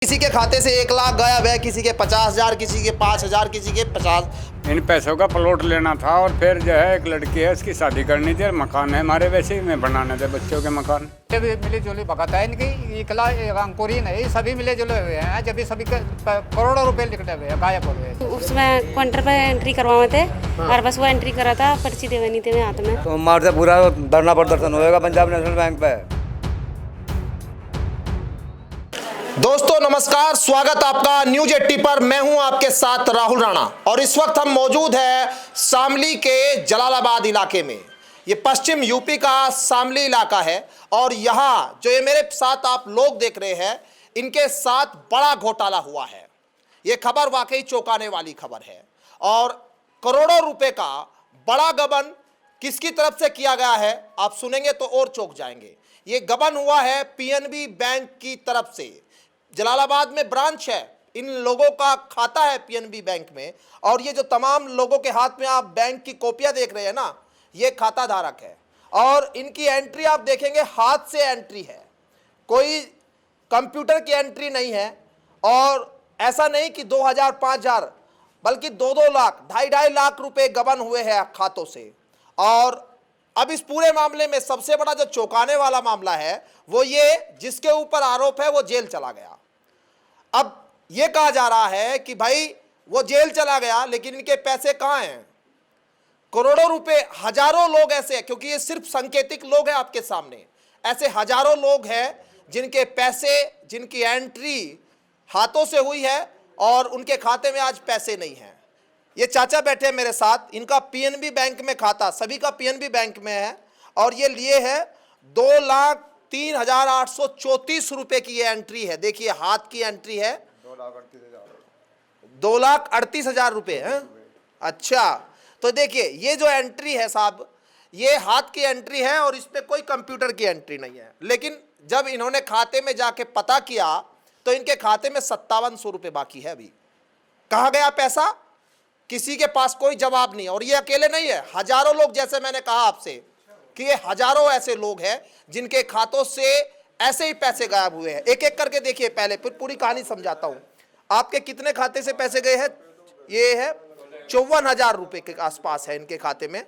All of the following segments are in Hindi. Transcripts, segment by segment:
किसी के खाते से 1 लाख गायब है, किसी के 50,000, किसी के 5,000, किसी के 50। इन पैसों का प्लॉट लेना था और फिर जो है एक लड़की है उसकी शादी करनी थी और मकान है हमारे वैसे ही में बनाने थे बच्चों के मकान। भी मिली जुली भगत है इनकी, इकला अंकुरी नहीं, सभी मिले जुले हुए हैं। जब भी सभी करोड़ों रुपए निकले हुए हैं, गायब हो गए। उसमें काउंटर पे एंट्री करवाए थे और बस वो एंट्री करा था, पर्ची देवे नहीं थे मेरे हाथ में। तो हमारे से पूरा धरना प्रदर्शन होएगा पंजाब नेशनल बैंक पे। दोस्तों नमस्कार, स्वागत आपका न्यूज 80 पर। मैं हूं आपके साथ राहुल राणा और इस वक्त हम मौजूद हैं शामली के जलालाबाद इलाके में। ये पश्चिम यूपी का शामली इलाका है और यहां जो ये मेरे साथ आप लोग देख रहे हैं, इनके साथ बड़ा घोटाला हुआ है। ये खबर वाकई चौंकाने वाली खबर है और करोड़ों रुपए का बड़ा गबन किसकी तरफ से किया गया है आप सुनेंगे तो और चौंक जाएंगे। ये गबन हुआ है पीएनबी बैंक की तरफ से। जलालाबाद में ब्रांच है, इन लोगों का खाता है पीएनबी बैंक में और ये जो तमाम लोगों के हाथ में आप बैंक की कॉपियां देख रहे हैं ना, ये खाता धारक है और इनकी एंट्री आप देखेंगे हाथ से एंट्री है, कोई कंप्यूटर की एंट्री नहीं है। और ऐसा नहीं कि 2,000 5,000 बल्कि 2-2 लाख 2.5 लाख रुपए गबन हुए हैं खातों से। और अब इस पूरे मामले में सबसे बड़ा जो चौंकाने वाला मामला है वो ये, जिसके ऊपर आरोप है वो जेल चला गया। अब यह कहा जा रहा है कि भाई वो जेल चला गया लेकिन इनके पैसे कहां हैं? करोड़ों रुपए, हजारों लोग ऐसे हैं, क्योंकि ये सिर्फ सांकेतिक लोग हैं आपके सामने, ऐसे हजारों लोग हैं जिनके पैसे, जिनकी एंट्री हाथों से हुई है और उनके खाते में आज पैसे नहीं हैं। ये चाचा बैठे हैं मेरे साथ, इनका पीएनबी बैंक में खाता, सभी का पीएनबी बैंक में है और ये लिए है 2,03,834 रुपए की ये एंट्री है। देखिए हाथ की एंट्री है 2,38,000 रुपए है। अच्छा, तो देखिए ये जो एंट्री है साहब, ये हाथ की एंट्री है और इसमें कोई कंप्यूटर की एंट्री नहीं है। लेकिन जब इन्होंने खाते में जाके पता किया तो इनके खाते में 5700 रुपए बाकी है। अभी कहाँ गया पैसा, किसी के पास कोई जवाब नहीं। और ये अकेले नहीं है, हजारों लोग, जैसे मैंने कहा आपसे कि ये हजारों ऐसे लोग हैं जिनके खातों से ऐसे ही पैसे गायब हुए हैं। एक एक करके देखिए, पहले फिर पूरी कहानी समझाता हूं। आपके कितने खाते से पैसे गए हैं? ये है 54,000 रुपए के आसपास है इनके खाते में।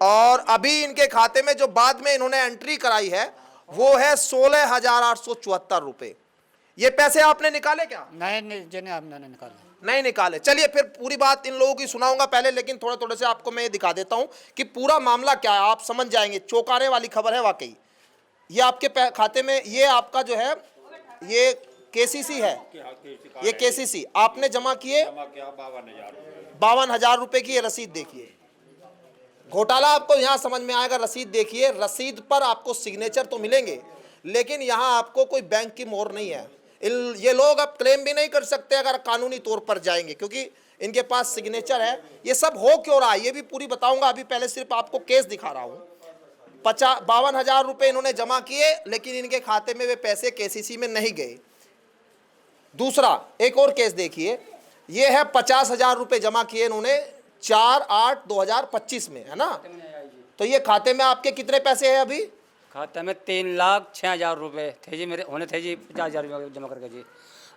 और अभी इनके खाते में जो बाद में इन्होंने एंट्री कराई है वो है 16,874 रुपए। ये पैसे आपने निकाले क्या? नहीं, जिन्हें हमने निकाले नहीं निकाले। चलिए फिर पूरी बात इन लोगों की सुनाऊंगा पहले, लेकिन थोड़े थोड़े से आपको मैं ये दिखा देता हूं कि पूरा मामला क्या है, आप समझ जाएंगे। चौंकाने वाली खबर है वाकई। ये आपके खाते में, ये आपका जो है ये केसीसी है, ये केसीसी आपने जमा किए 52,000 रुपए की। ये रसीद देखिए, घोटाला आपको यहां समझ में आएगा। रसीद देखिए, रसीद पर आपको सिग्नेचर तो मिलेंगे लेकिन यहां आपको कोई बैंक की मोहर नहीं है। ये लोग अब क्लेम भी नहीं कर सकते अगर कानूनी तौर पर जाएंगे, क्योंकि इनके पास सिग्नेचर है। ये सब हो क्यों रहा है ये भी पूरी बताऊंगा। अभी पहले सिर्फ आपको केस दिखा रहा हूं। 52,000 रुपए इन्होंने जमा किए लेकिन इनके खाते में वे पैसे केसीसी में नहीं गए। दूसरा एक और केस देखिए, ये है 50,000 रुपए जमा किए इन्होंने 4/8/2025 में, है ना? तो ये खाते में आपके कितने पैसे हैं अभी? खाते में 3,06,000 रुपये थे जी, मेरे होने थे जी 50,000 जमा करके जी।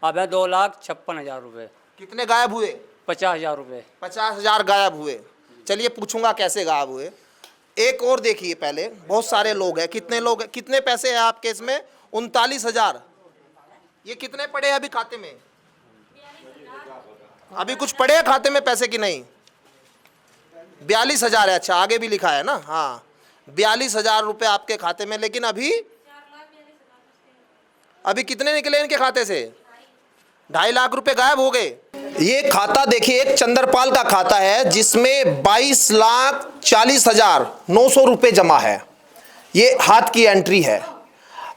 अब है 2,56,000 रुपये। कितने गायब हुए? 50,000 रुपये। 50,000 गायब हुए। चलिए पूछूंगा कैसे गायब हुए। एक और देखिए, पहले बहुत सारे लोग हैं। कितने लोग हैं, कितने पैसे हैं आपके इसमें? 39,000। ये कितने पड़े हैं अभी खाते में? अभी कुछ पड़े हैं खाते में पैसे की नहीं? 42,000 है। अच्छा, आगे भी लिखा है ना, हाँ 42,000 रुपए आपके खाते में। लेकिन अभी कितने निकले इनके खाते से? 2.5 लाख रुपए गायब हो गए। ये खाता देखिए, एक चंद्रपाल का खाता है जिसमें 22,40,900 रुपए जमा है। ये हाथ की एंट्री है।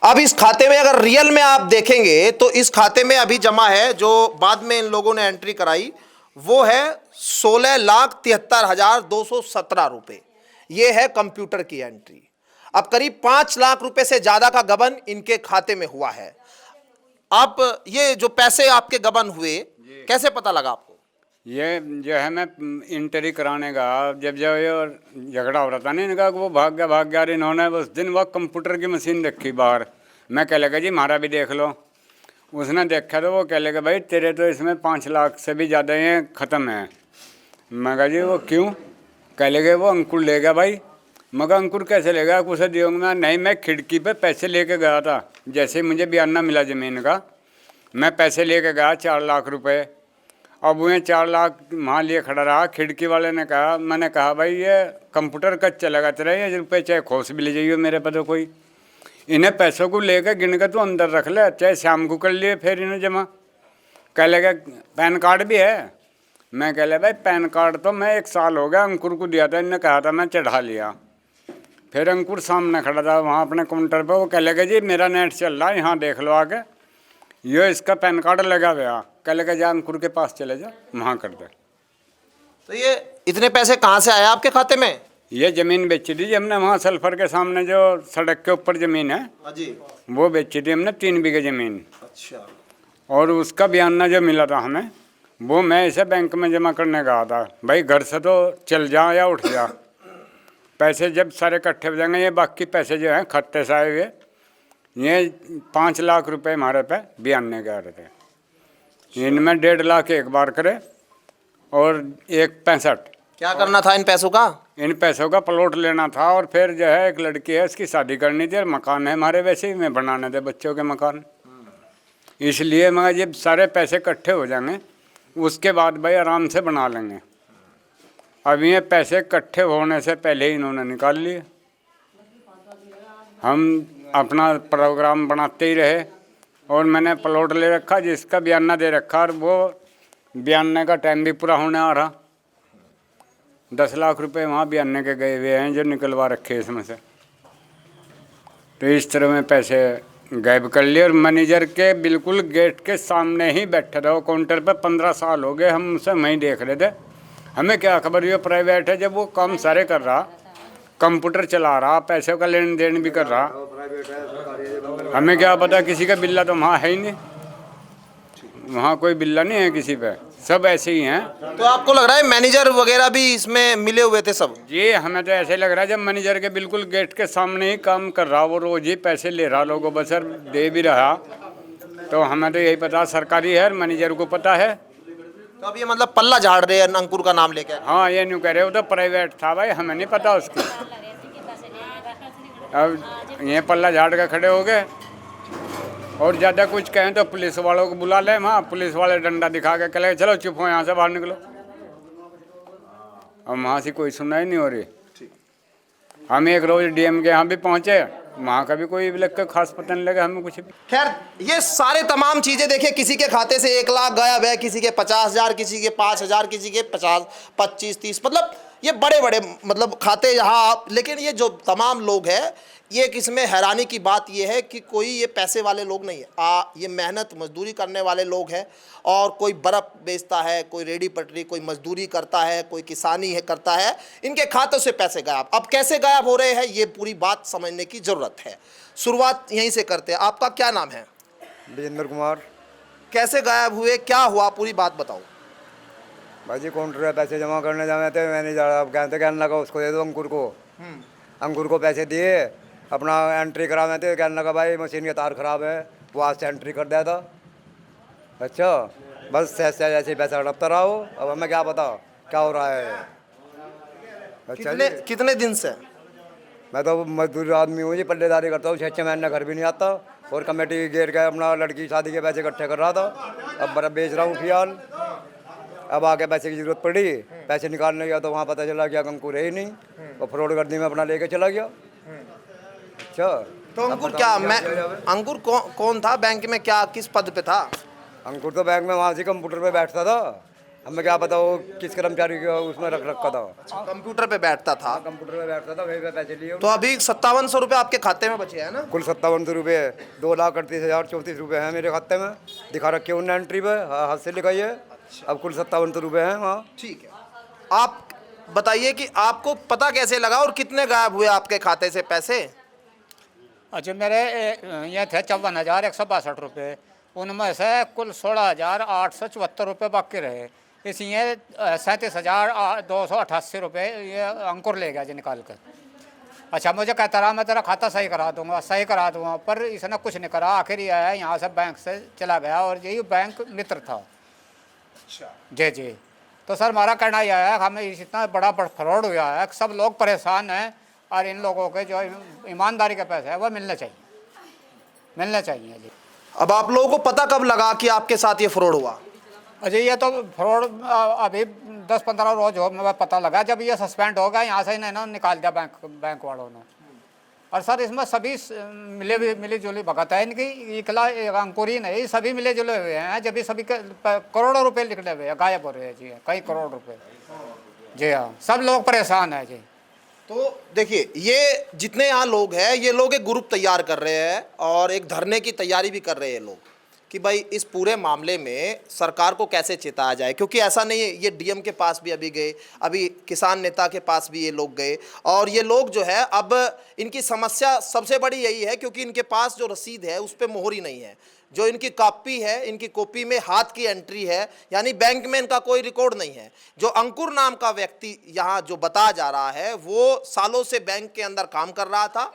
अब इस खाते में अगर रियल में आप देखेंगे तो इस खाते में अभी जमा है, जो बाद में इन लोगों ने एंट्री कराई, वो है 16,73,217 रुपए। ये है कंप्यूटर की एंट्री। अब करीब 5 लाख रुपए से ज्यादा का गबन इनके खाते में हुआ है। आप ये जो पैसे आपके गबन हुए कैसे पता लगा आपको? ये जो है मैं इंटरी कराने का जब झगड़ा हो रहा था ना इनका, वो भाग गया। इन्होंने उस दिन वह कंप्यूटर की मशीन रखी बाहर। मैं कह लगा जी हमारा भी देख लो। उसने देखा तो वो कह लेगा भाई तेरे तो इसमें 5 लाख से भी ज़्यादा ये ख़त्म है। मैं कहा जी वो क्यों? कह लेगा वो अंकुर लेगा भाई। मगर अंकुर कैसे लेगा, उसे दियोगे? मैं नहीं, मैं खिड़की पे पैसे लेके गया था। जैसे ही मुझे बयाना मिला ज़मीन का, मैं पैसे लेके गया 4 लाख रुपए। अब वो 4 लाख वहाँ लिए खड़ा रहा। खिड़की वाले ने कहा, मैंने कहा भाई ये कंप्यूटर का चलेगा तेरा, ये रुपये चाहे खोस भी ले जाइए मेरे पे तो कोई, इन्हें पैसों को लेकर गिन कर तो अंदर रख ले, चाहे शाम को कर लिए फिर इन्हें जमा। कह लेगा पैन कार्ड भी है। मैं कह ले भाई पैन कार्ड तो मैं 1 साल हो गया अंकुर को दिया था, इन्हें कहा था मैं चढ़ा लिया। फिर अंकुर सामने खड़ा था वहाँ अपने काउंटर पर, वो कह लेगा जी मेरा नेट चल रहा है, यहाँ देख लो आके, ये इसका पैन कार्ड लगा हुआ। कह लेगा जा अंकुर के पास चले जा, वहाँ कर दे। तो ये इतने पैसे कहाँ से आए आपके खाते में? ये ज़मीन बेची थी हमने वहाँ सल्फर के सामने, जो सड़क के ऊपर ज़मीन है जी, वो बेची थी हमने 3 बीघे ज़मीन। अच्छा। और उसका बयाना जो मिला था हमें, वो मैं इसे बैंक में जमा करने गया था। भाई घर से तो चल जा या उठ जा, पैसे जब सारे इकट्ठे हो जाएंगे, ये बाकी पैसे जो हैं खत्ते से आए हुए, ये 5 लाख रुपए हमारे पे बयाने के आ रहे थे। इनमें 1.5 लाख एक बार करे और 1.65। क्या करना था इन पैसों का? इन पैसों का प्लॉट लेना था और फिर जो है एक लड़की है उसकी शादी करनी थी और मकान है हमारे वैसे ही में बनाने थे बच्चों के मकान। इसलिए मगर जब सारे पैसे इकट्ठे हो जाएंगे उसके बाद भाई आराम से बना लेंगे। अब ये पैसे इकट्ठे होने से पहले ही इन्होंने निकाल लिए। हम अपना प्रोग्राम बनाते ही रहे और मैंने प्लॉट ले रखा जिसका बयाना दे रखा, और वो बयाने का टाइम भी पूरा होने आ रहा। 10 लाख रुपए वहाँ बयाने के गए हुए हैं जो निकलवा रखे इसमें से। तो इस तरह में पैसे गायब कर लिए और मैनेजर के बिल्कुल गेट के सामने ही बैठे रहो काउंटर पे। 15 साल हो गए हम उसे वहीं देख रहे थे। हमें क्या खबर, ये प्राइवेट है, जब वो काम सारे कर रहा, कंप्यूटर चला रहा, पैसों का लेन देन भी कर रहा, हमें क्या पता किसी का बिल्ला तो वहाँ है ही नहीं। वहाँ कोई बिल्ला नहीं है किसी पे, सब ऐसे ही हैं। तो आपको लग रहा है मैनेजर वगैरह भी इसमें मिले हुए थे सब? जी हमें तो ऐसे लग रहा है जब मैनेजर के बिल्कुल गेट के सामने ही काम कर रहा, वो रोज ही पैसे ले रहा, लोगों बसर दे भी रहा, तो हमें तो यही पता सरकारी है, मैनेजर को पता है। तो अब ये मतलब पल्ला झाड़ रहे हैं अंकुर का नाम लेके? हाँ ये नहीं कह रहे, वो तो प्राइवेट था भाई, हमें नहीं पता उसकी। अब ये पल्ला झाड़ के खड़े हो गए और ज़्यादा कुछ कहें तो पुलिस वालों को बुला ले, वहाँ पुलिस वाले डंडा दिखा के कहे चलो चुप हो यहाँ से बाहर निकलो। अब वहाँ से कोई सुनवाई नहीं हो रही। हम एक रोज डीएम के यहाँ भी पहुँचे, वहाँ का भी कोई लग के खास पता नहीं लगा हमें कुछ भी। खैर ये सारे तमाम चीजें देखिए, किसी के खाते से 1 लाख गायब है, किसी के 50,000, किसी के 5,000, किसी के 50, 25, 30, मतलब ये बड़े बड़े मतलब खाते यहाँ। लेकिन ये जो तमाम लोग हैं, ये एक इसमें हैरानी की बात ये है कि कोई ये पैसे वाले लोग नहीं है, ये मेहनत मजदूरी करने वाले लोग हैं। और कोई बर्फ़ बेचता है, कोई रेडी पटरी, कोई मजदूरी करता है, कोई किसानी है करता है, इनके खातों से पैसे गायब। अब कैसे गायब हो रहे हैं ये पूरी बात समझने की ज़रूरत है। शुरुआत यहीं से करते हैं। आपका क्या नाम है? विजेंद्र कुमार। कैसे गायब हुए, क्या हुआ, पूरी बात बताओ। भाई जी काउंटर में पैसे जमा करने जाए थे, मैनेजर अब कहने लगा उसको दे दो अंकुर को। अंकुर को पैसे दिए, अपना एंट्री कराने थे, कहने लगा भाई मशीन का तार खराब है, वो आज से एंट्री कर दिया था। अच्छा बस ऐसे ऐसे पैसा हड़पता रहा हो, अब हमें क्या पता क्या हो रहा है। अच्छा कितने दिन से? मैं तो मजदूर आदमी हूँ जी, पल्लेदारी करता हूँ, 6 महीने घर भी नहीं आता और कमेटी घेर के अपना लड़की शादी के पैसे इकट्ठे कर रहा था। अब बर्फ बेच रहा हूँ फिलहाल। अब आगे पैसे की जरूरत पड़ी, पैसे निकालने गया तो वहाँ पता चला कि अंकुर है ही नहीं, और फ्रॉड गर्दी में अपना लेके चला गया। अच्छा तो अंकुर क्या, अंकुर कौन था बैंक में, क्या किस पद पे था? अंकुर तो बैंक में वहाँ से कंप्यूटर पे बैठता था, हमें क्या पता वो किस कर्मचारी को उसमें रख रखा था। कंप्यूटर पे बैठता था? कंप्यूटर पे बैठता था, वहीं पे पैसे लिए। तो अभी 5700 रुपये आपके खाते में बचे हैं ना? कुल 5700 रुपये, 2,38,034 रुपये हैं मेरे खाते में, दिखा रखे उन्हें एंट्री पे, हाथ से लिखाई है। अब कुल 5700 रुपये हैं वहाँ। ठीक है, आप बताइए कि आपको पता कैसे लगा और कितने गायब हुए आपके खाते से पैसे? अच्छा मेरे ये थे 54,162 रुपये, उनमें से कुल 16,874 रुपये बाकी रहे। इसलिए 37,288 रुपये ये अंकुर ले गया जी निकाल कर। अच्छा मुझे कहता रहा मैं तेरा खाता सही करा दूंगा, सही करा दूंगा, पर इसने कुछ नहीं करा। आखिर ये आया यहाँ से बैंक से चला गया, और यही बैंक मित्र था। अच्छा, जी जी। तो सर हमारा कहना यह है, हमें इतना बड़ा फ्रॉड हुआ है, सब लोग परेशान हैं, और इन लोगों के जो ईमानदारी के पैसे है वो मिलने चाहिए जी। अब आप लोगों को पता कब लगा कि आपके साथ ये फ्रॉड हुआ? अजय ये तो फ्रॉड अभी 10-15 रोज हो मैं पता लगा, जब ये सस्पेंड हो गया यहाँ से इन्होंने निकाल दिया बैंक वालों ने। और सर इसमें सभी मिली जुली भगत है इनकी, इकला अंकुर ही नहीं, सभी मिले जुले हुए हैं। जब भी सभी के करोड़ों रुपए निकले हुए हैं, गायब हो रहे हैं जी, कई करोड़ रुपए। जी हाँ, सब लोग परेशान हैं जी। तो देखिए, ये जितने यहाँ लोग हैं, ये लोग एक ग्रुप तैयार कर रहे हैं और एक धरने की तैयारी भी कर रहे हैं लोग कि भाई इस पूरे मामले में सरकार को कैसे चेताया जाए। क्योंकि ऐसा नहीं है, ये डीएम के पास भी अभी गए, अभी किसान नेता के पास भी ये लोग गए, और ये लोग जो है अब इनकी समस्या सबसे बड़ी यही है क्योंकि इनके पास जो रसीद है उस पर मोहर ही नहीं है। जो इनकी कॉपी है, इनकी कॉपी में हाथ की एंट्री है, यानी बैंक में इनका कोई रिकॉर्ड नहीं है। जो अंकुर नाम का व्यक्ति यहाँ जो बताया जा रहा है, वो सालों से बैंक के अंदर काम कर रहा था,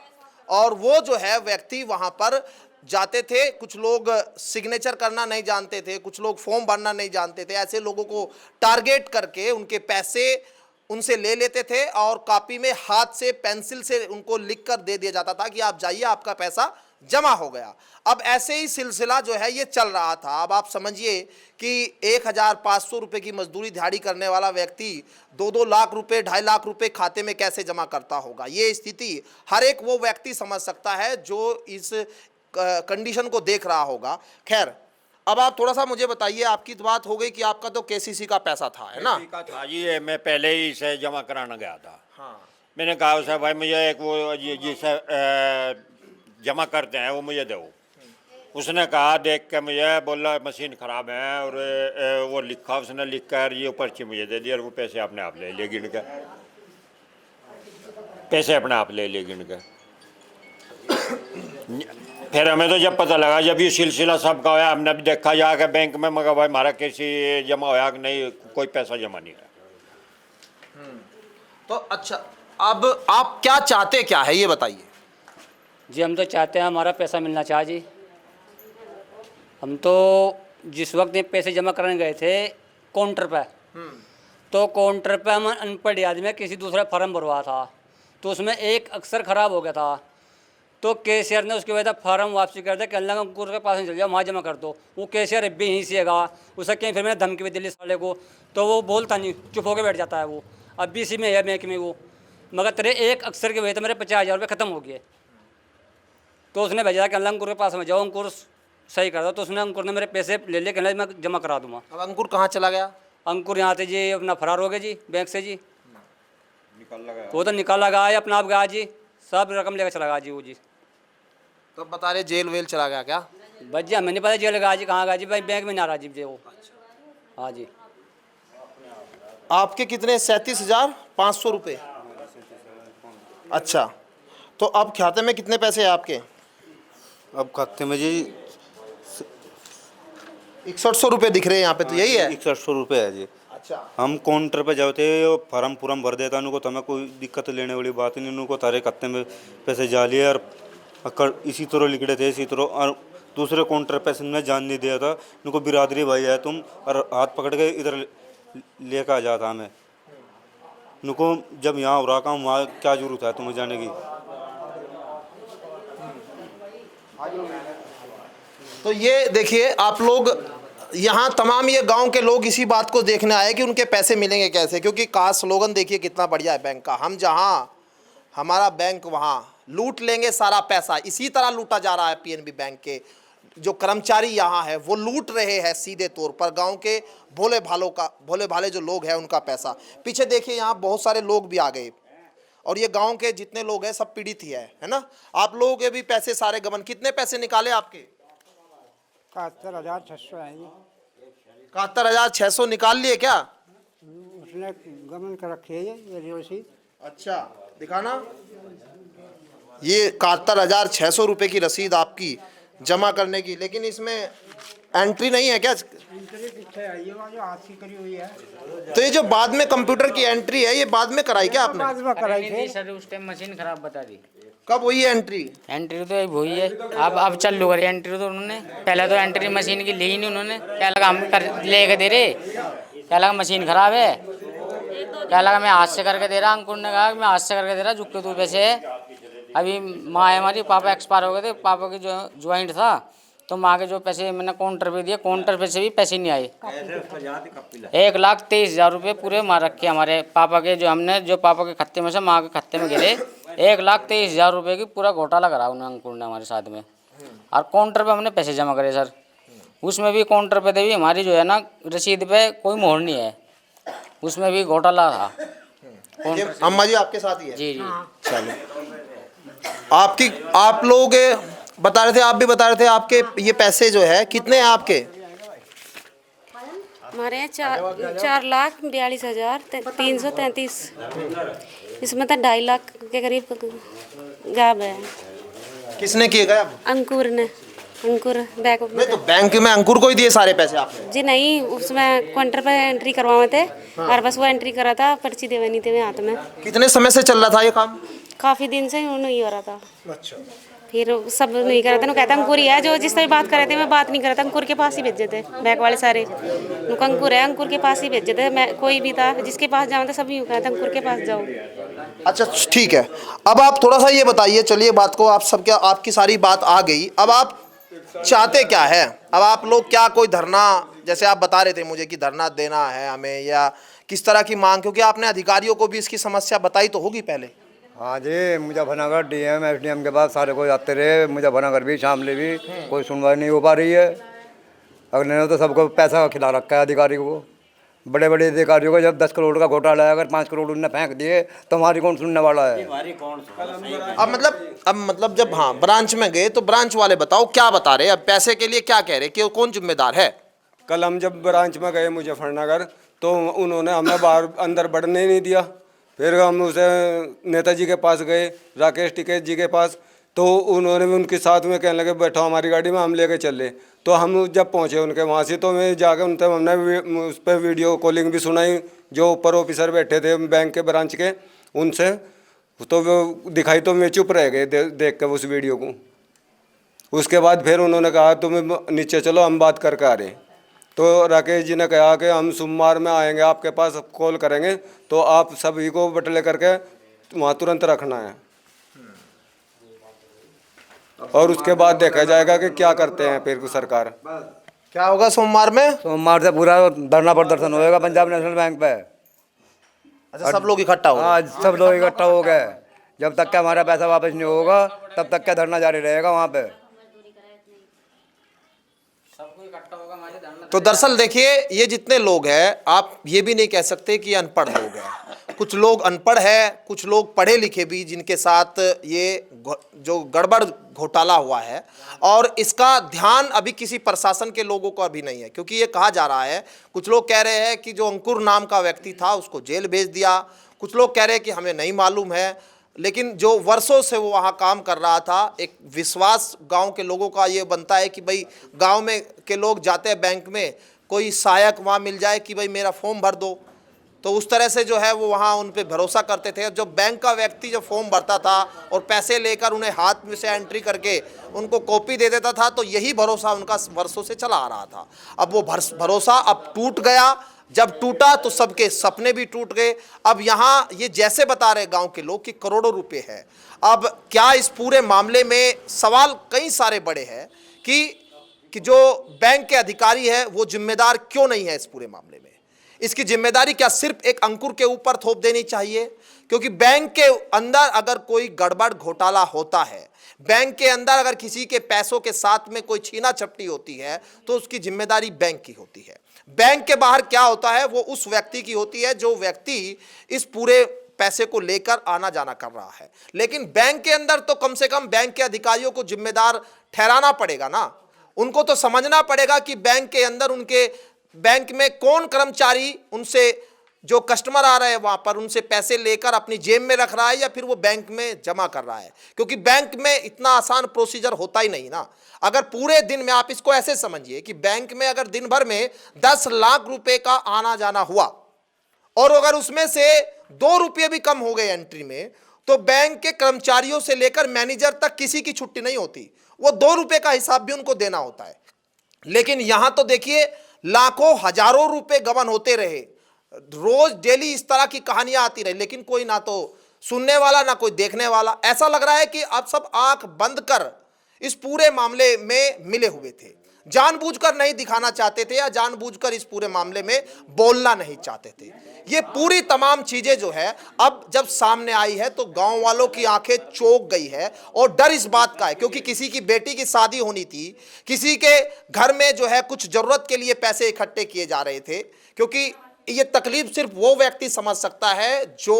और वो जो है व्यक्ति वहाँ पर जाते थे। कुछ लोग सिग्नेचर करना नहीं जानते थे, कुछ लोग फॉर्म भरना नहीं जानते थे, ऐसे लोगों को टारगेट करके उनके पैसे उनसे ले लेते थे, और कॉपी में हाथ से पेंसिल से उनको लिख कर दे दिया जाता था कि आप जाइए, आपका पैसा जमा हो गया। अब ऐसे ही सिलसिला जो है ये चल रहा था। अब आप समझिए कि 1500 रुपये की मजदूरी दिहाड़ी करने वाला व्यक्ति 2-2 लाख रुपए, 2.5 लाख रुपए खाते में कैसे जमा करता होगा। ये स्थिति हर एक वो व्यक्ति समझ सकता है जो इस कंडीशन को देख रहा होगा। खैर, अब आप थोड़ा सा मुझे बताइए, आपकी तो बात हो गई कि आपका तो केसीसी का पैसा था, है ना? का था जी, ये मैं पहले ही इसे जमा कराना गया था। हाँ। मैंने कहा उसे भाई मुझे एक वो जिसे जमा करते हैं वो मुझे दो। उसने कहा देख के मुझे, बोला मशीन ख़राब है, और वो लिखा, उसने लिख कर ये पर्ची मुझे दे दी, और वो पैसे अपने आप ले लिए गिन के, पैसे अपने आप ले लिए गिन के। फिर हमें तो जब पता लगा, जब ये सिलसिला सबका होया, हमने भी देखा जाकर बैंक में, मगर भाई हमारा कैसे जमा होया कि नहीं, कोई पैसा जमा नहीं रहा। तो अच्छा, अब आप क्या चाहते क्या है ये बताइए। जी हम तो चाहते हैं हमारा पैसा मिलना चाहिए जी। हम तो जिस वक्त ये पैसे जमा कराने गए थे काउंटर पे, तो काउंटर पे हम अनपढ़ आदमी किसी दूसरा फॉर्म भरवा था, तो उसमें एक अक्षर ख़राब हो गया था। तो कैशियर ने उसके वजह फार्म वापसी कर दिया कि अल्लाह अंकुर के पास नहीं चल जाओ, वहाँ जमा कर दो। वो कैशियर भी यहीं से गा, उसे कहीं फिर मैंने धमकी भी दिल्ली वाले को, तो वो बोलता नहीं, चुप होकर बैठ जाता है। वो अब भी इसी में है बैंक में वो, मगर तेरे एक अक्षर के वजह से मेरे 50,000 रुपये ख़त्म हो गए। तो उसने भेजा कि अल्लाह अंकुर के पास में जाओ, अंकुर सही कर दो। तो उसने अंकुर ने मेरे पैसे ले ले, कहना मैं जमा करा दूँगा। अब अंकुर कहाँ चला गया? अंकुर यहाँ से जी अपना फरार हो गया जी बैंक से जी, वो तो निकाला गया अपना आप गया जी, सब रकम लेकर चला गया जी वो जी। तो बता रहे जेल वेल चला गया क्या? बस जी हमें नहीं पता जेल गया जी, कहाँ गया जी, भाई बैंक में ना रहा जी वो। हाँ जी। आपके कितने? 37,500 रुपये। अच्छा, तो अब खाते में कितने पैसे हैं आपके? अब खाते में जी 6100 रुपये दिख रहे हैं यहाँ पे, तो यही है? 6100 रुपये है जी। अच्छा, हम काउंटर पे जाते फॉर्म भर देता उनको, तो हमें कोई दिक्कत लेने वाली बात नहीं, उनको तारे खाते में पैसे जा लिए, और इसी तरह लिखड़े थे, इसी तरह। और दूसरे काउंटर पे में जान नहीं दिया था उनको, बिरादरी भाई है तुम, और हाथ पकड़ के इधर लेकर आ जाता हमें। उनको जब यहाँ हो रहा काम, वहाँ क्या जरूरत है तुम्हें जाने की। तो ये देखिए आप लोग, यहाँ तमाम ये गांव के लोग इसी बात को देखने आए कि उनके पैसे मिलेंगे कैसे। क्योंकि का स्लोगन देखिए कितना बढ़िया है बैंक का, हम जहाँ हमारा बैंक वहाँ, लूट लेंगे सारा पैसा। इसी तरह लूटा जा रहा है पीएनबी बैंक के जो कर्मचारी यहाँ है, वो लूट रहे हैं सीधे तौर पर गांव के भोले भाले जो लोग हैं उनका पैसा। पीछे देखिए यहाँ बहुत सारे लोग भी आ गए, और ये गांव के जितने लोग हैं सब पीड़ित ही है ना। आप लोगों के भी पैसे सारे गमन। कितने पैसे निकाले आपके? 71,600 है जी। 71,600 निकाल लिए क्या? उसने गमन कर रखी है ये रसीद। अच्छा, दिखाना। ये 71,600 रुपये की रसीद आपकी जमा करने की, लेकिन इसमें एंट्री नहीं है क्या? ये जो हाथ की करी हुई है तो ये जो बाद में कंप्यूटर की एंट्री है, ये बाद में कराई क्या आपने? बाद में कराई थी। सर उस टाइम मशीन खराब बता दी। कब हुई है एंट्री? एंट्री तो वही है, अब चालू करी एंट्री तो उन्होंने। पहले तो एंट्री मशीन की ली ही नहीं उन्होंने। क्या लगा हम कर लेके दे रहे, क्या लगा मशीन खराब है, क्या लगा मैं हाथ से करके दे रहा। अंकुर ने कहा मैं हाथ से करके दे रहा, झुक के तू पैसे है। अभी माँ है हमारी, पापा एक्सपायर हो गए थे, पापा की जो ज्वाइंट था, तो माँ के जो पैसे मैंने काउंटर पे दिए, काउंटर पे से भी पैसे नहीं आए। 1,23,000 रुपये पूरे मार रखे हमारे पापा के, जो हमने जो पापा के खाते में से माँ के खाते में गिरे। 1,23,000 रुपये की पूरा घोटाला करा उन्हें अंकुर ने हमारे साथ में। और काउंटर पे हमने पैसे जमा करे सर, उसमें भी काउंटर पे भी हमारी जो है ना रसीद पे कोई मोहर नहीं है, उसमें भी घोटाला था। ये अम्मा जी आपके साथ ही है? जी जी। चलो, आप लोग बता रहे थे, आप भी बता रहे थे, आपके ये पैसे जो है कितने हैं आपके? हमारे यहाँ 4,42,333। इसमें तो 2.5 लाख के करीब गायब है। किसने किए गए? अंकुर ने, अंकुर बैंक नहीं तो बैंक में अंकुर को ही दिए सारे पैसे आपने? जी नहीं, उसमें काउंटर पे एंट्री करवाए थे और बस वो एंट्री करा था, पर्ची देवे नहीं थे मेरे हाथ में। कितने समय से चल रहा था ये काम? काफ़ी दिन से नहीं हो रहा था। अच्छा। फिर सब नहीं करा था, कहता अंकुर ही है, जो जिससे भी बात कर रहे थे मैं बात नहीं कर रहा था, अंकुर के पास ही भेजे थे बैंक वाले सारे। अंकुर है, अंकुर के पास ही भेजे थे। मैं कोई भी था जिसके पास जाना था सभी कहता अंकुर के पास जाओ। अच्छा ठीक है, अब आप थोड़ा सा ये बताइए, चलिए बात को आप सब क्या, आपकी सारी बात आ गई, अब आप चाहते क्या है? अब आप लोग क्या कोई धरना, जैसे आप बता रहे थे मुझे कि धरना देना है हमें, या किस तरह की मांग, क्योंकि आपने अधिकारियों को भी इसकी समस्या बताई तो होगी पहले? हाँ जी, मुजफ्फरनगर डीएम एसडीएम के बाद सारे कोई आते रहे, मुजफ्फरनगर भी शामली भी, कोई सुनवाई नहीं हो पा रही है। अगले ने तो सबको पैसा खिला रखा है अधिकारी को, बड़े बड़े अधिकारियों को। जब 10 करोड़ का घोटाला है, अगर 5 करोड़ उनने फेंक दिए तो हमारी कौन सुनने वाला है? अब मतलब जब हाँ ब्रांच में गए तो ब्रांच वाले बताओ क्या बता रहे, अब पैसे के लिए क्या कह रहे, कि कौन जिम्मेदार है? कल हम जब ब्रांच में गए मुजफ्फरनगर तो उन्होंने हमें बाहर अंदर बढ़ने नहीं दिया। फिर हम उसे नेताजी के पास गए, राकेश टिकैत जी के पास, तो उन्होंने भी उनके साथ में कहने लगे बैठो हमारी गाड़ी में, हम लेके चले। तो हम जब पहुंचे उनके वहाँ से, तो मैं जाकर उनसे हमने उस पर वीडियो कॉलिंग भी सुनाई, जो ऊपर ऑफिसर बैठे थे बैंक के ब्रांच के, उनसे। तो वो दिखाई तो मैं चुप रह गए देख कर उस वीडियो को। उसके बाद फिर उन्होंने कहा तुम नीचे चलो, हम बात करके आ रहे हैं। तो राकेश जी ने कहा कि हम सोमवार में आएंगे आपके पास, कॉल करेंगे, तो आप सभी को बटले करके वहाँ तुरंत रखना है, और उसके बाद देखा जाएगा कि क्या करते हैं फिर सरकार। क्या होगा सोमवार में? सोमवार से पूरा धरना प्रदर्शन होएगा पंजाब नेशनल बैंक पे। अच्छा, सब लोग इकट्ठा हो? आज सब लोग इकट्ठा हो गए। जब तक का हमारा पैसा वापस नहीं होगा तब तक का धरना जारी रहेगा वहाँ पे। तो दरअसल देखिए, ये जितने लोग हैं, आप ये भी नहीं कह सकते कि अनपढ़ लोग हैं। कुछ लोग अनपढ़ है, कुछ लोग पढ़े लिखे भी, जिनके साथ ये जो गड़बड़ घोटाला हुआ है, और इसका ध्यान अभी किसी प्रशासन के लोगों को अभी नहीं है। क्योंकि ये कहा जा रहा है, कुछ लोग कह रहे हैं कि जो अंकुर नाम का व्यक्ति था उसको जेल भेज दिया, कुछ लोग कह रहे हैं कि हमें नहीं मालूम है, लेकिन जो वर्षों से वो वहाँ काम कर रहा था, एक विश्वास गांव के लोगों का ये बनता है कि भाई गांव में के लोग जाते हैं बैंक में, कोई सहायक वहाँ मिल जाए कि भाई मेरा फॉर्म भर दो, तो उस तरह से जो है वो वहाँ उन पे भरोसा करते थे। जो बैंक का व्यक्ति जो फॉर्म भरता था और पैसे लेकर उन्हें हाथ में से एंट्री करके उनको कॉपी दे देता था, तो यही भरोसा उनका वर्षों से चला आ रहा था। अब वो भरोसा अब टूट गया। जब टूटा तो सबके सपने भी टूट गए। अब यहाँ ये जैसे बता रहे गांव के लोग कि करोड़ों रुपए है। अब क्या इस पूरे मामले में सवाल कई सारे बड़े हैं कि जो बैंक के अधिकारी है वो जिम्मेदार क्यों नहीं है इस पूरे मामले में? इसकी जिम्मेदारी क्या सिर्फ एक अंकुर के ऊपर थोप देनी चाहिए? क्योंकि बैंक के अंदर अगर कोई गड़बड़ घोटाला होता है, बैंक के अंदर अगर किसी के पैसों के साथ में कोई छीना झपटी होती है, तो उसकी जिम्मेदारी बैंक की होती है। बैंक के बाहर क्या होता है वो उस व्यक्ति की होती है जो व्यक्ति इस पूरे पैसे को लेकर आना जाना कर रहा है। लेकिन बैंक के अंदर तो कम से कम बैंक के अधिकारियों को जिम्मेदार ठहराना पड़ेगा ना। उनको तो समझना पड़ेगा कि बैंक के अंदर उनके बैंक में कौन कर्मचारी उनसे जो कस्टमर आ रहे हैं वहां पर उनसे पैसे लेकर अपनी जेब में रख रहा है या फिर वो बैंक में जमा कर रहा है, क्योंकि बैंक में इतना आसान प्रोसीजर होता ही नहीं ना। अगर पूरे दिन में, आप इसको ऐसे समझिए कि बैंक में अगर दिन भर में 10 लाख रुपए का आना जाना हुआ और अगर उसमें से 2 रुपये भी कम हो गए एंट्री में, तो बैंक के कर्मचारियों से लेकर मैनेजर तक किसी की छुट्टी नहीं होती, वो 2 रुपये का हिसाब भी उनको देना होता है। लेकिन यहां तो देखिए लाखों हजारों रुपए गबन होते रहे, रोज डेली इस तरह की कहानियां आती रही, लेकिन कोई ना तो सुनने वाला ना कोई देखने वाला। ऐसा लग रहा है कि अब सब आंख बंद कर इस पूरे मामले में मिले हुए थे, जानबूझकर नहीं दिखाना चाहते थे या जानबूझकर इस पूरे मामले में बोलना नहीं चाहते थे। ये पूरी तमाम चीजें जो है अब जब सामने आई है तो गांव वालों की आंखें चौंक गई है और डर इस बात का है, क्योंकि किसी की बेटी की शादी होनी थी, किसी के घर में जो है कुछ जरूरत के लिए पैसे इकट्ठे किए जा रहे थे, क्योंकि ये तकलीफ सिर्फ वो व्यक्ति समझ सकता है जो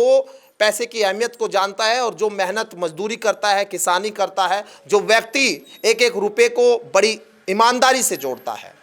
पैसे की अहमियत को जानता है और जो मेहनत मजदूरी करता है, किसानी करता है, जो व्यक्ति एक एक रुपए को बड़ी ईमानदारी से जोड़ता है।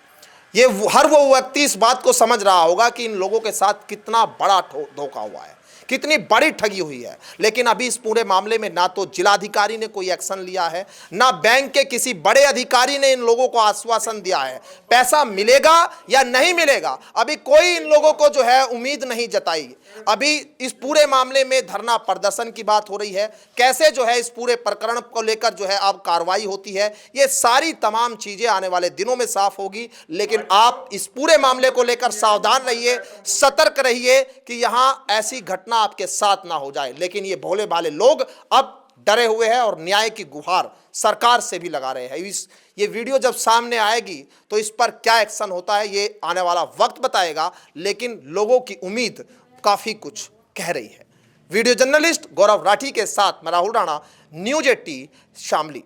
ये हर वो व्यक्ति इस बात को समझ रहा होगा कि इन लोगों के साथ कितना बड़ा धोखा हुआ है, कितनी बड़ी ठगी हुई है। लेकिन अभी इस पूरे मामले में ना तो जिलाधिकारी ने कोई एक्शन लिया है, ना बैंक के किसी बड़े अधिकारी ने इन लोगों को आश्वासन दिया है पैसा मिलेगा या नहीं मिलेगा। अभी कोई इन लोगों को जो है उम्मीद नहीं जताई। अभी इस पूरे मामले में धरना प्रदर्शन की बात हो रही है, कैसे जो है इस पूरे प्रकरण को लेकर जो है अब कार्रवाई होती है, ये सारी तमाम चीजें आने वाले दिनों में साफ होगी। लेकिन आप इस पूरे मामले को लेकर सावधान रहिए, सतर्क रहिए कि यहां ऐसी घटना आपके साथ ना हो जाए। लेकिन ये भोले भाले लोग अब डरे हुए हैं और न्याय की गुहार सरकार से भी लगा रहे हैं। ये वीडियो जब सामने आएगी तो इस पर क्या एक्शन होता है ये आने वाला वक्त बताएगा, लेकिन लोगों की उम्मीद काफी कुछ कह रही है। वीडियो जर्नलिस्ट गौरव राठी के साथ मैं राहुल राणा, न्यूज़ 80 शामली।